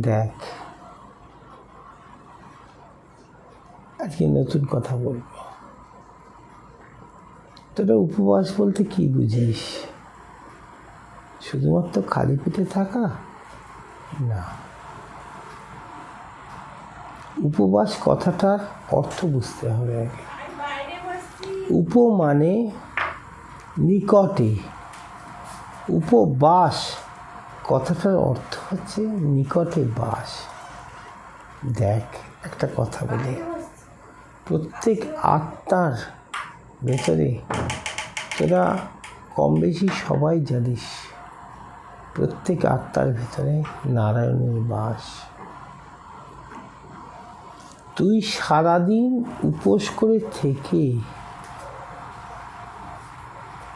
দেখ, আজকে নতুন কথা বলবো। তোরা উপবাস বলতে কি বুঝিস? শুধুমাত্র খালি পেটে থাকা না। উপবাস কথাটার অর্থ বুঝতে হবে আগে। উপ মানে নিকটে, উপবাস কথাটার অর্থ হচ্ছে নিকটে বাস। দেখ, একটা কথা বলি, প্রত্যেক আত্মার ভেতরে তোরা কম বেশি সবাই জানিস, প্রত্যেক আত্মার ভেতরে নারায়ণের বাস। তুই সারাদিন উপোস করে থেকে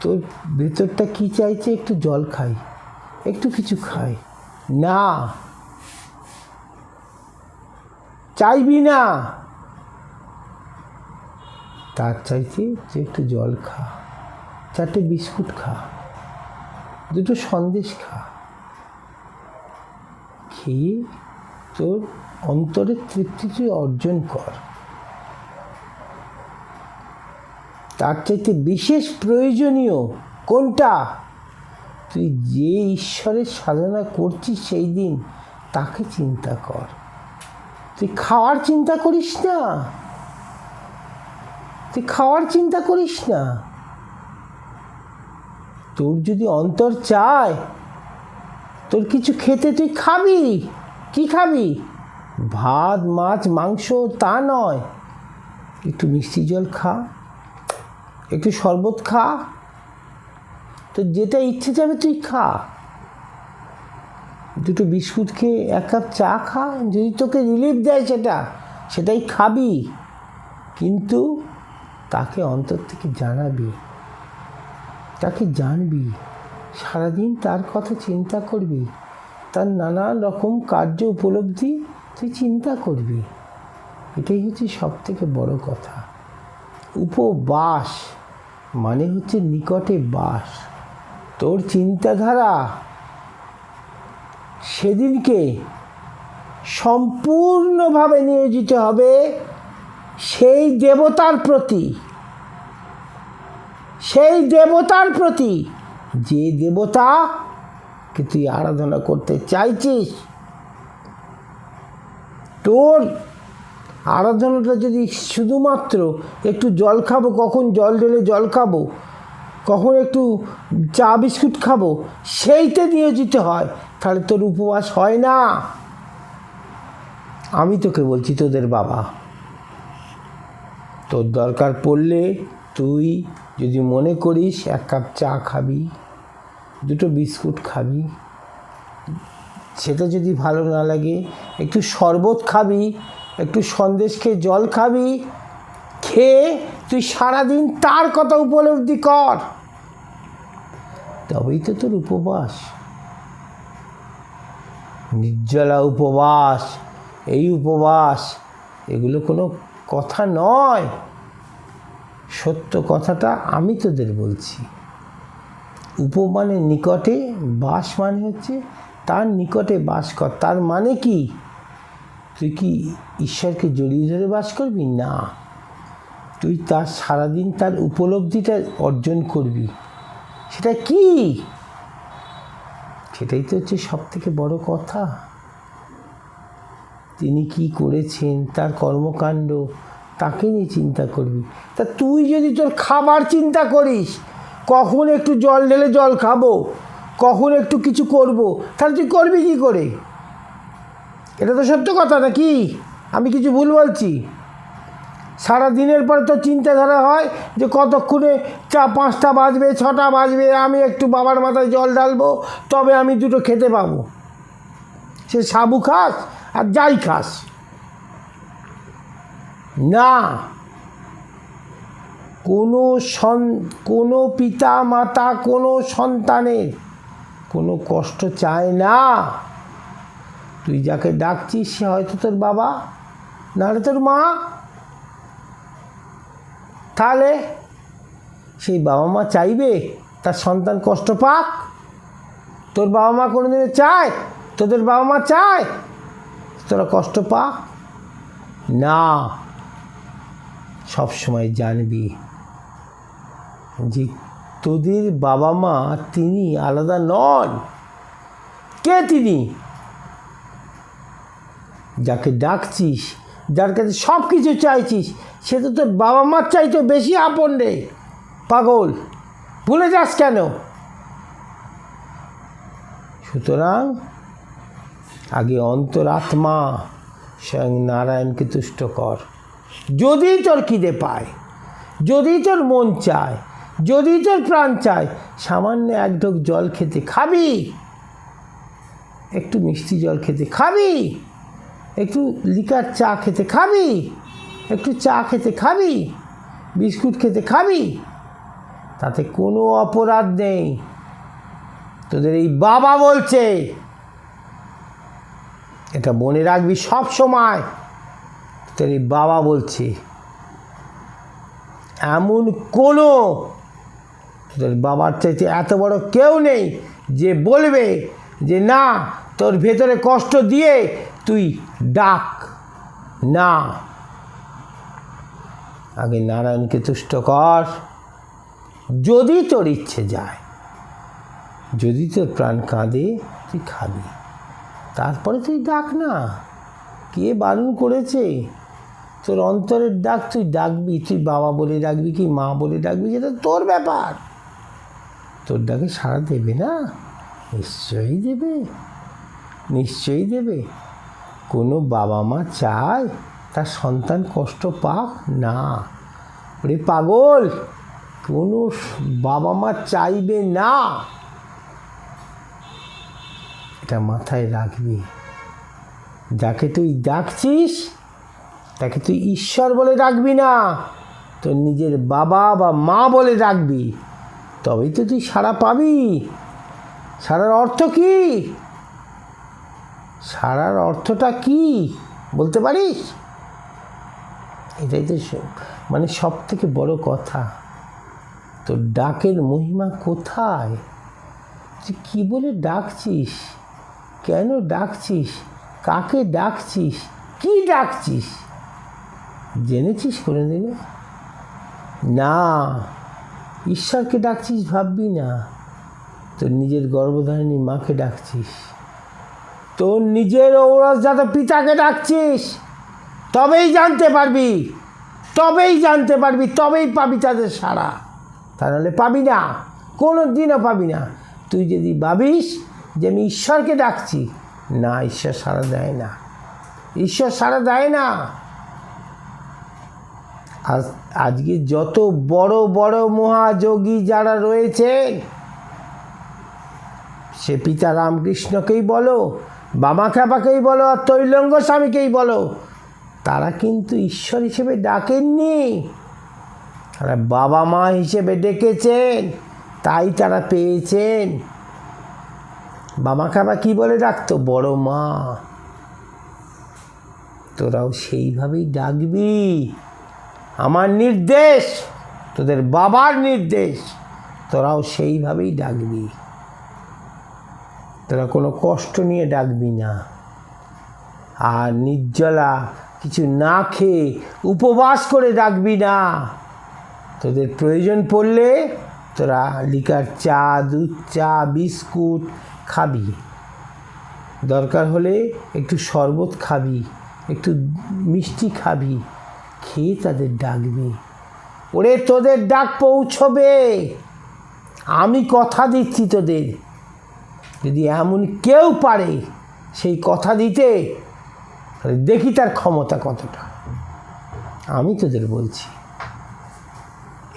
তোর ভেতরটা কি চাইছে? একটু জল খাই, একটু কিছু খাই না, চাইবি না। তার চাইছে যে একটু জল খা, 4টে বিস্কুট খা, 2টো সন্দেশ খা, খেয়ে তোর অন্তরের তৃপ্তিটি অর্জন কর। তার চাইতে বিশেষ প্রয়োজনীয় কোনটা? তুই যে ঈশ্বরের সাধনা করছিস সেই দিন তাকে চিন্তা কর। তুই খাওয়ার চিন্তা করিস না, তুই খাওয়ার চিন্তা করিস না। তোর যদি অন্তর চায় তোর কিছু খেতে, তুই খাবি। কি খাবি? ভাত, মাছ, মাংস তা নয়, একটু মিষ্টি জল খা, একটু শরবত খা, তোর যেটা ইচ্ছে যাবে তুই খা। 2টো বিস্কুট খেয়ে 1 কাপ চা খা, যদি তোকে রিলিফ দেয় সেটাই খাবি। কিন্তু তাকে অন্তর থেকে জানাবি, তাকে জানবি, সারাদিন তার কথা চিন্তা করবি, তার নানান রকম কার্য উপলব্ধি তুই চিন্তা করবি। এটাই হচ্ছে সব থেকে বড় কথা। উপবাস মানে হচ্ছে নিকটে বাস। তোর চিন্তাধারা সেদিনকে সম্পূর্ণভাবে নিয়োজিত হবে সেই দেবতার প্রতি, সেই দেবতার প্রতি যে দেবতাকে তুই আরাধনা করতে চাইছিস। তোর আরাধনাটা যদি শুধুমাত্র একটু জল খাবো, কখন জল ঢেলে জল খাবো, কখন একটু চা বিস্কুট খাবো, সেইতে নিয়োজিত হয়, তাহলে তোর উপবাস হয় না। আমি তোকে বলছি, তোদের বাবা, তোর দরকার পড়লে তুই যদি মনে করিস 1 কাপ চা খাবি, 2টো বিস্কুট খাবি, সেটা যদি ভালো না লাগে একটু শরবত খাবি, একটু সন্দেশ খেয়ে জল খাবি, খেয়ে তুই সারাদিন তার কথা উপলব্ধি কর, তবেই তো তোর উপবাস। নির্জলা উপবাস, এই উপবাস, এগুলো কোনো কথা নয়। সত্য কথাটা আমি তোদের বলছি। মানে নিকটে, বাস মানে হচ্ছে তার নিকটে বাস কর। তার মানে কি? তুই কি ঈশ্বরকে জড়িয়ে ধরে বাস করবি? না, তুই তার সারাদিন তার উপলব্ধিটা অর্জন করবি। সেটা কি? সেটাই তো হচ্ছে সব থেকে বড় কথা। তিনি কি করেছেন, তার কর্মকাণ্ড, তাকে নিয়ে চিন্তা করবি। তা তুই যদি তোর খাবার চিন্তা করিস, কখন একটু জল ঢেলে জল খাবো, কখন একটু কিছু করব, তাহলে তুই করবি কি করে? এটা তো সত্য কথা নাকি? আমি কিছু ভুল বলছি? সারা দিনের পরে তো চিন্তাধারা হয় যে কতক্ষণে 5টা বাজবে, 6টা বাজবে, আমি একটু বাবার মাথায় জল ঢালবো, তবে আমি 2টো খেতে পাবো। সে সাবু খাস আর যাই খাস না। কোনো পিতা মাতা কোনো সন্তানের কোনো কষ্ট চায় না। তুই যাকে ডাকছিস সে হয়তো তোর বাবা, নাহলে তোর মা। তাহলে সেই বাবা মা চাইবে তার সন্তান কষ্ট পাক? তোর বাবা মা কোনোদিনও চায়? তোদের বাবা মা চায়? তোরা কষ্ট পা না, সব সময় জানবি যে তোদের বাবা মা তিনি আলাদা নন। কে তিনি? যাকে ডাকছিস, যার কাছে সব কিছু চাইছিস, সে তো তোর বাবা মার চাইতে বেশি আপন রে পাগল, ভুলে যাস কেন? সুতরাং আগে অন্তরাত্মা স্বয়ং নারায়ণকে তুষ্ট কর। যদি তোর খিদে পায়, যদি তোর মন চায়, যদি তোর প্রাণ চায়, সামান্য এক ঢোক জল খেতে খাবি, একটু মিষ্টি জল খেতে খাবি, একটু লিকার চা খেতে খাবি, একটু চা খেতে খাবি, বিস্কুট খেতে খাবি, তাতে কোনো অপরাধ নেই। তোদের এই বাবা বলছে, এটা মনে রাখবি সব সময়। তোর এই বাবা বলছে, এমন কোনো তোদের বাবার চাইতে এত বড় কেউ নেই যে বলবে যে না, তোর ভেতরে কষ্ট দিয়ে তুই ডাক না। আগে নারায়ণকে তুষ্ট কর। যদি তোর ইচ্ছে যায়, যদি তোর প্রাণ কাঁদে, তুই খাবি, তারপরে তুই ডাক না। কে বারণ করেছে? তোর অন্তরের ডাক তুই ডাকবি। তুই বাবা বলে ডাকবি কি মা বলে ডাকবি, যেটা তোর ব্যাপার। তোর ডাকে সাড়া দেবে না? নিশ্চয়ই দেবে, নিশ্চয়ই দেবে। কোনো বাবা মা চায় তার সন্তান কষ্ট পাক না? ওরে পাগল, কোনো বাবা মা চাইবে না। এটা মাথায় রাখবি। যাকে তুই ডাকছিস তাকে তুই ঈশ্বর বলে ডাকবি না, তোর নিজের বাবা বা মা বলে ডাকবি, তবেই তো তুই সাড়া পাবি। সাড়ার অর্থ কি? সাড়ার অর্থটা কি বলতে পারিস? এটাই তো মানে সব থেকে বড় কথা। তোর ডাকের মহিমা কোথায়? তুই কী বলে ডাকছিস? কেন ডাকছিস? কাকে ডাকছিস? কি ডাকছিস? জেনেছিস কোনো দিনে? না, ঈশ্বরকে ডাকছিস ভাববি না, তোর নিজের গর্ভধারিণী মাকে ডাকছিস, তোর নিজের ঔরসজাত পিতাকে ডাকছিস। তবেই জানতে পারবি, তবেই জানতে পারবি, তবেই পাবি তাদের সাড়া। তা নাহলে পাবি না, কোনো দিনও পাবি না। তুই যদি ভাবিস যে আমি ঈশ্বরকে ডাকছি, না, ঈশ্বর সাড়া দেয় না, ঈশ্বর সাড়া দেয় না। আজকে যত বড় বড় মহাযোগী যারা রয়েছেন, সে পিতা রামকৃষ্ণকেই বলো, বামা খ্যাপাকেই বলো, আর তৈলঙ্গ স্বামীকেই বলো, তারা কিন্তু ঈশ্বর হিসেবে ডাকেননি, তারা বাবা মা হিসেবে ডেকেছেন, তাই তারা পেয়েছেন। বামা খ্যাপা কী বলে ডাকতো? বড় মা। তোরাও সেইভাবেই ডাকবি। আমার নির্দেশ, তোদের বাবার নির্দেশ, তোরাও সেইভাবেই ডাকবি। তোরা কোনো কষ্ট নিয়ে ডাকবি না। আর নির্জলা কিছু না খেয়ে উপবাস করে ডাকবি না। তোদের প্রয়োজন পড়লে তোরা লিকার চা, দুধ চা, বিস্কুট খাবি, দরকার হলে একটু শরবত খাবি, একটু মিষ্টি খাবি, খেয়ে তাদের ডাকবি। ওরে তোদের ডাক পৌঁছবে, আমি কথা দিচ্ছি তোদের। যদি এমন কেউ পারে সেই কথা দিতে, তাহলে দেখি তার ক্ষমতা কতটা। আমি তোদের বলছি,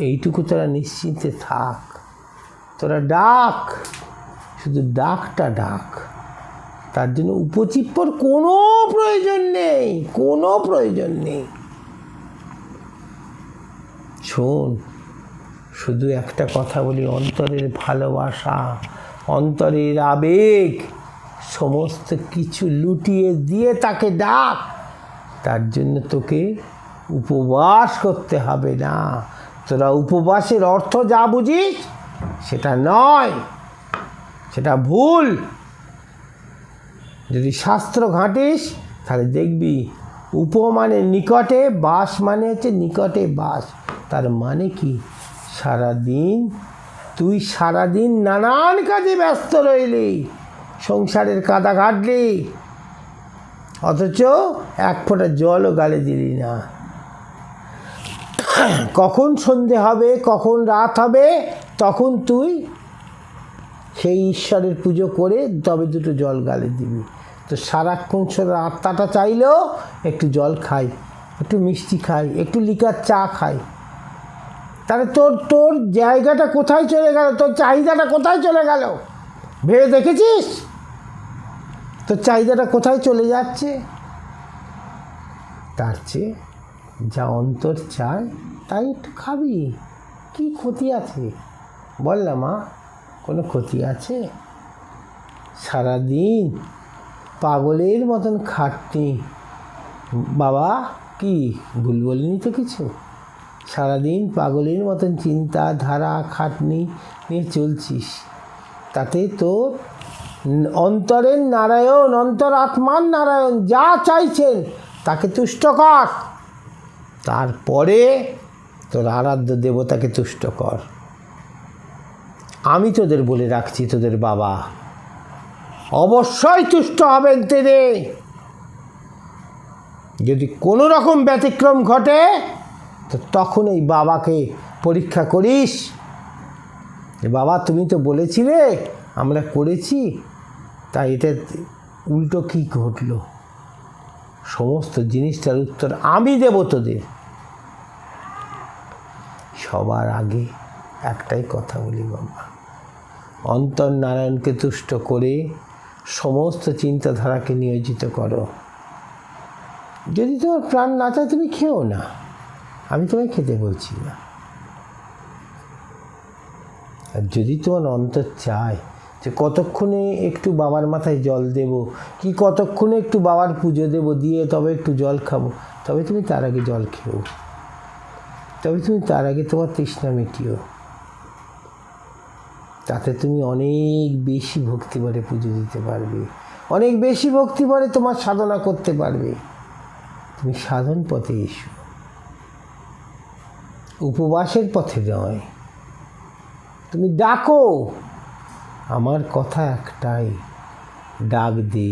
এইটুকু তোরা নিশ্চিন্তে থাক। তোরা ডাক, শুধু ডাকটা ডাক। তার জন্য উপচিপ্পর কোনো প্রয়োজন নেই, কোনো প্রয়োজন নেই। শোন, শুধু একটা কথা বলি, অন্তরের ভালোবাসা, অন্তরের আবেগ সমস্ত কিছু লুটিয়ে দিয়ে তাকে ডাক। তার জন্য তোকে উপবাস করতে হবে না। তোরা উপবাসের অর্থ যা বুঝিস সেটা নয়, সেটা ভুল। যদি শাস্ত্র ঘাঁটিস তাহলে দেখবি উপ মানে নিকটে, বাস মানে হচ্ছে নিকটে বাস। তার মানে কি, তুই সারাদিন নানান কাজে ব্যস্ত রইলি, সংসারের কাদা ঘাটলি, অথচ এক ফোঁটা জলও গালে দিলি না। কখন সন্ধে হবে, কখন রাত হবে, তখন তুই সেই ঈশ্বরের পুজো করে তবে দুটো জল গালে দিবি। তো সারাক্ষণ আত্মাটা চাইলেও একটু জল খাই, একটু মিষ্টি খাই, একটু লিকার চা খাই। তাহলে তোর জায়গাটা কোথায় চলে গেল, তোর চাহিদাটা কোথায় চলে গেল ভেবে দেখেছিস? তোর চাহিদাটা কোথায় চলে যাচ্ছে? তার চেয়ে যা অন্তর চায় তাই একটু খাবি, কি ক্ষতি আছে বল না মা? কোনো ক্ষতি আছে? সারাদিন পাগলের মতন খাটনি, বাবা কি ভুল বলিনি তো কিছু? সারাদিন পাগলের মতন চিন্তা ধারা খাটনি নিয়ে চলছিস, তাতে তোর অন্তরের নারায়ণ, অন্তর আত্মার নারায়ণ যা চাইছেন তাকে তুষ্ট কর, তারপরে তোর আরাধ্য দেবতাকে তুষ্ট কর। আমি তোদের বলে রাখছি, তোদের বাবা অবশ্যই তুষ্ট হবেন তিনি। যদি কোনো রকম ব্যতিক্রম ঘটে তো তখন এই বাবাকে পরীক্ষা করিস, বাবা তুমি তো বলেছিলে, আমরা করেছি, তাই এটা উল্টো কী ঘটলো? সমস্ত জিনিসটার উত্তর আমি দেব তোদের। সবার আগে একটাই কথা বলি বাবা, অন্তর নারায়ণকে তুষ্ট করে সমস্ত চিন্তাধারাকে নিয়োজিত করো। যদি তোমার প্রাণ না চায় তুমি খেও না, আমি তোমায় খেতে বলছি না। আর যদি তোমার অন্তর চায় যে কতক্ষণে একটু বাবার মাথায় জল দেব, কি কতক্ষণে একটু বাবার পুজো দেব, দিয়ে তবে একটু জল খাবো, তবে তুমি তার আগে জল খেও, তবে তুমি তার আগে তোমার তৃষ্ণা মিটিও। তাতে তুমি অনেক বেশি ভক্তিভরে পুজো দিতে পারবে, অনেক বেশি ভক্তিভরে তোমার সাধনা করতে পারবে। তুমি সাধন পথে এসো, উপবাসের পথে নয়। তুমি ডাকো, আমার কথা একটাই, ডাক দে।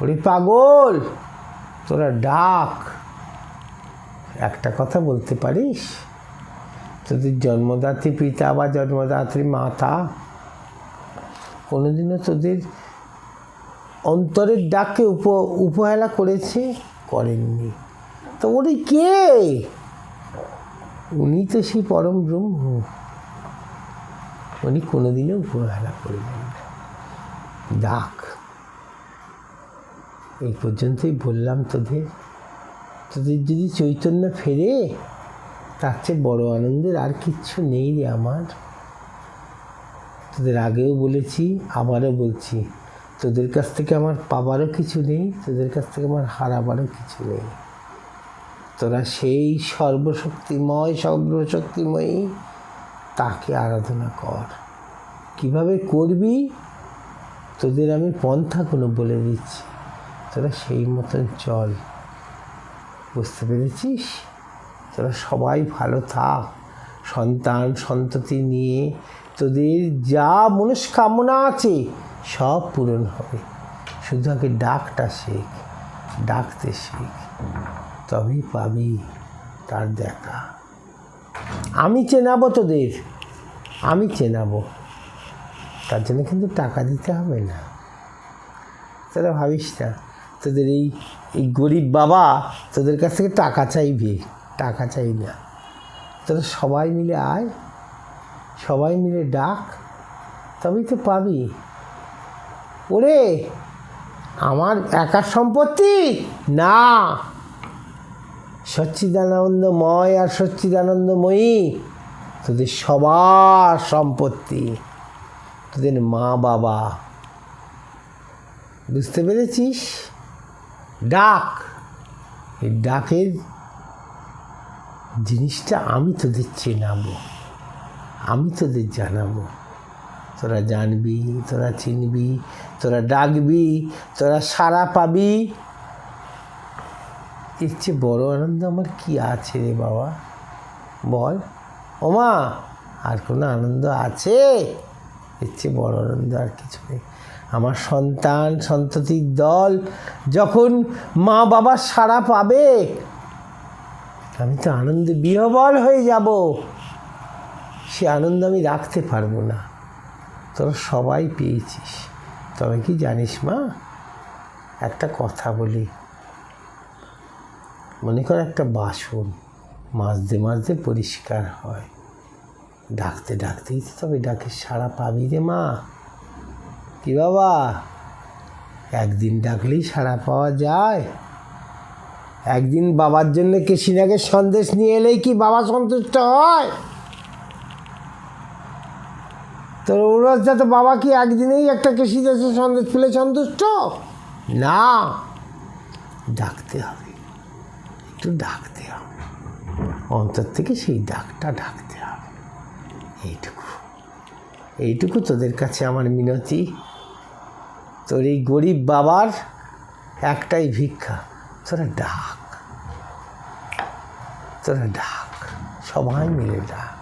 ওরে পাগল, তোরা ডাক। একটা কথা বলতে পারিস, তোদের জন্মদাত্রী পিতা বা জন্মদাত্রী মাতা কোনোদিনও তোদের অন্তরের ডাককে উপহেলা করেছে? করেননি। তো উনি কে? উনি তো সেই পরম ব্রহ্ম, উনি কোনোদিনও উপহেলা করবেন না। ডাক। এই পর্যন্তই বললাম তোদের যদি চৈতন্য ফেরে তার চেয়ে বড় আনন্দের আর কিচ্ছু নেই রে আমার। তোদের আগেও বলেছি, আবারও বলছি, তোদের কাছ থেকে আমার পাবারও কিছু নেই, তোদের কাছ থেকে আমার হারাবারও কিছু নেই। তোরা সেই সর্বশক্তিময়ী তাকে আরাধনা কর। কিভাবে করবি তোদের আমি পন্থাগুলো বলে দিচ্ছি, তোরা সেই মতন চল। বুঝতে পেরেছিস? তোরা সবাই ভালো থাক, সন্তান সন্ততি নিয়ে তোদের যা মনস্কামনা আছে সব পূরণ হবে। শুধু আগে ডাকটা শেখ, ডাকতে শেখ, তবেই পাবি তার দেখা। আমি চেনাবো তোদের, আমি চেনাবো, তার জন্য কিন্তু টাকা দিতে হবে না। তোরা ভাবিস না তোদের এই গরিব বাবা তোদের কাছ থেকে টাকা চাইবে, টাকা চাই না। তোরা সবাই মিলে আয়, সবাই মিলে ডাক, তবেই তো পাবি। ওরে আমার একার সম্পত্তি না, সচ্চিদানন্দময় আর সচ্চিদানন্দময়ী তোদের সবার সম্পত্তি, তোদের মা বাবা। বুঝতে পেরেছিস? ডাক, এই ডাকের জিনিসটা আমি তোদের চেনাবো, আমি তোদের জানাবো। তোরা জানবি, তোরা চিনবি, তোরা ডাকবি, তোরা সাড়া পাবি, এর চেয়ে বড় আনন্দ আমার কি আছে রে বাবা, বল। ওমা, আর কোনো আনন্দ আছে? এর চেয়ে বড় আনন্দ আর কিছু নেই। আমার সন্তান সন্ততির দল যখন মা বাবার সাড়া পাবে, আমি তো আনন্দে বিহ্বল হয়ে যাব। সে আনন্দ আমি রাখতে পারবো না। তোরা সবাই পেয়েছিস। তবে কি জানিস মা, একটা কথা বলি, মনে কর একটা বাসন মাজতে মাজতে পরিষ্কার হয়, ডাকতে ডাকতেই তো তবে ডাকে সাড়া পাবি রে মা। কি বাবা, একদিন ডাকলেই সাড়া পাওয়া যায়? একদিন বাবার জন্য কেশিনাকে সন্দেশ নিয়ে এলেই কি বাবা সন্তুষ্ট হয়? তোর অনুরাজটা তো বাবা কি একদিনেই একটা কেশি দেশে সন্দেশ পেলে সন্তুষ্ট? না, ডাকতে হবে, একটু ডাকতে হবে, অন্তর থেকে সেই ডাকটা ডাকতে হবে। এইটুকু তোদের কাছে আমার মিনতি। তোর এই গরিব বাবার একটাই ভিক্ষা, তোরা ডাক, সবাই মিলে ডাক।